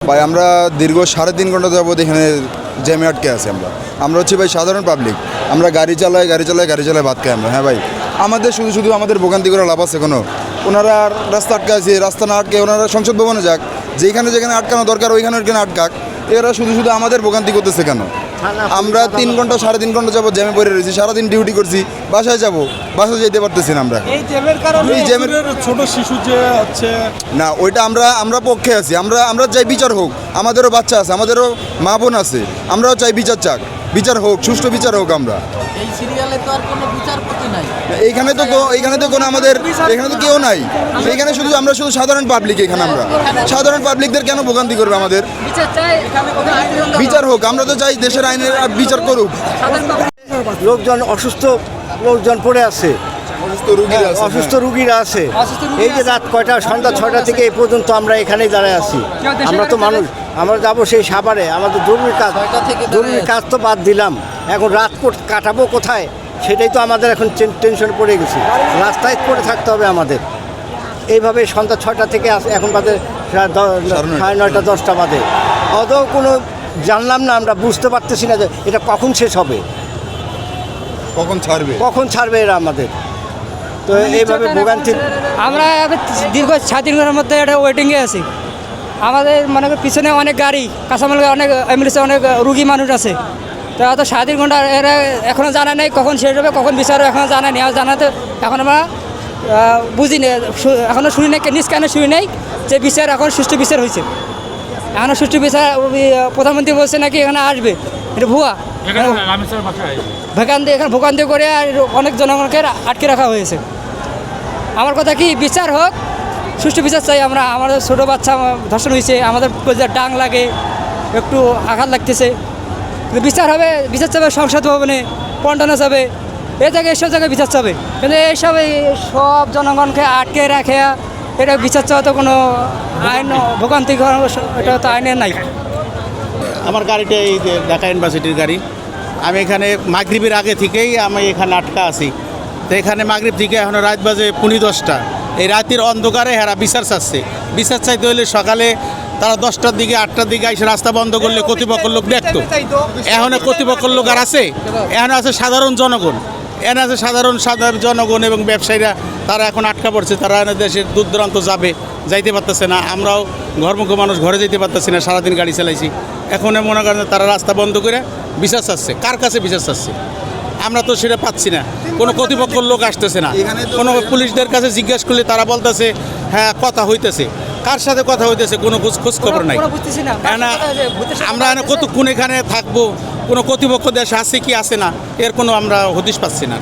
ভাই আমরা দীর্ঘ 3.5 ঘন্টা যাবত এখানে জ্যামে আটকে আছি। আমরা হচ্ছে ভাই সাধারণ পাবলিক। আমরা গাড়ি চালাই ভাত খাই আমরা। হ্যাঁ ভাই, আমাদের শুধু আমাদের ভোগান্তি করে লাভ আছে কোনো? ওনারা রাস্তা আটকে আছে, রাস্তা না আটকে ওনারা সংসদ ভবনে যাক, যেখানে আটকানো দরকার ওইখানে আটকাক। এরা শুধু আমাদের ভোগান্তি করতেছে কেন? আমরা 3 ঘন্টা 3.5 ঘন্টা যাবো জ্যামে পড়ে রয়েছি, সারাদিন ডিউটি করছি, বাসায় যেতে পারতেছি না আমরা। এই জ্যামের ছোট শিশু যে হচ্ছে না, ওইটা আমরা পক্ষে আছি। আমরা চাই বিচার হোক, আমাদেরও বাচ্চা আছে, আমাদেরও মা বোন আছে, আমরাও চাই বিচার হোক, সুষ্ঠু বিচার হোক। আমরা এই সিরিয়ালে তো আর কোনো বিচারপতি নাই। এইখানে তো কোনো এখানে তো কেউ নাই। এখানে আমরা শুধু সাধারণ পাবলিক। আমরা সাধারণ পাবলিকদের কেন ভোগান্তি করবে? আমাদের বিচার চাই, এখানে কোনো আইন বিচার হোক। আমরা তো চাই দেশের আইনের বিচার করুক। লোকজন অসুস্থ লোকজন পড়ে আছে, অসুস্থ রুগীরা আছে। এই যে রাত সন্ধ্যা 6টা থেকে এই পর্যন্ত আমরা এখানেই দাঁড়ায় আছি। আমরা তো মানুষ, আমরা যাবো সেই সাভারে, আমাদের জরুরি কাজ তো বাদ দিলাম। এখন রাত কাটাবো কোথায় সেটাই তো আমাদের এখন টেনশন পড়ে গেছি। রাস্তায় পড়ে থাকতে হবে আমাদের। এইভাবে সন্ধ্যা 6টা থেকে এখন বাজে 9:30 10টা বাজে। অতও কোনো জানলাম না, আমরা বুঝতে পারতেছি না যে এটা কখন শেষ হবে, কখন ছাড়বে এরা আমাদের। তো এইভাবে ভোগান্তি আমরা দীর্ঘ 7 দিনের মধ্যে একটা ওয়েটিংয়ে আছি। আমাদের মনে করি পিছনে অনেক গাড়ি, কাঁচামাল, অনেক অ্যাম্বুলেন্সে অনেক রুগী মানুষ আছে। তো এত 7 ঘন্টা এরা এখনও জানা নেই কখন শেষ হবে, কখন বিচার হবে, এখনও জানা নেই। আর জানাতে এখন আমরা বুঝি না, এখনও শুনি নাই, নিজ কানে শুনি নাই যে বিচার এখন সুষ্ঠু বিচার হয়েছে। এখনও সুষ্ঠু বিচার প্রধানমন্ত্রী বলছে নাকি এখানে আসবে, এটা ভুয়া। ভোগান্তি করে আর অনেক জনগণকে আটকে রাখা হয়েছে। আমার কথা কি, বিচার হোক, সুষ্ঠু বিচার চাই আমরা। আমাদের ছোটো বাচ্চা ধর্ষণ হয়েছে, আমাদের ডাং লাগে, একটু আঘাত লাগতেছে, কিন্তু বিচার হবে। বিচার চাবে সংসদ ভবনে, পন্টনে যাবে, এসব জায়গায় বিচার চাবে। কিন্তু এইসব সব জনগণকে আটকে রাখে এটা বিচার চাওয়া তো কোনো আইন, ভোগান্তি এটা তো আইনের নাই। আমার গাড়িটা এই যে ঢাকা ইউনিভার্সিটির গাড়ি। আমি এখানে মাগরিবের আগে থেকেই আমি এখানে আটকা আছি। তো এখানে মাগরিব থেকে এখনও রাত বাজে 10:30। এই রাতের অন্ধকারে হেরা বিচার চাইতে হলে সকালে তারা 10টার দিকে 8টার দিকে এসে রাস্তা বন্ধ করলে কর্তৃপক্ষের লোক দেখতো। এখন কর্তৃপক্ষের লোক আর আছে? এখন আছে সাধারণ জনগণ। সাধারণ জনগণ এবং ব্যবসায়ীরা, তারা এখন আটকা পড়ছে। তারা দেশের দূর দূরান্ত যাইতে পারতেছে না। আমরাও ঘরমুখ মানুষ ঘরে যেতে পারতেছি না, সারাদিন গাড়ি চালাইছি। এখন মনে করেন তারা রাস্তা বন্ধ করে বিচার চাচ্ছে। কার কাছে বিচার চাচ্ছে? আমরা তো সেটা পাচ্ছি না। কোনো কর্তৃপক্ষের লোক আসতেছে না। কোনো পুলিশদের কাছে জিজ্ঞাসা করলে তারা বলতেছে হ্যাঁ কথা হইতেছে। কার সাথে কথা হইতেছে কোনো খোঁজ খবর নাই। আমরা কতক্ষণ এখানে থাকবো, কোনো কর্তৃপক্ষ দেশে আছে কি আছে না, এর কোনো আমরা হদিশ পাচ্ছি না।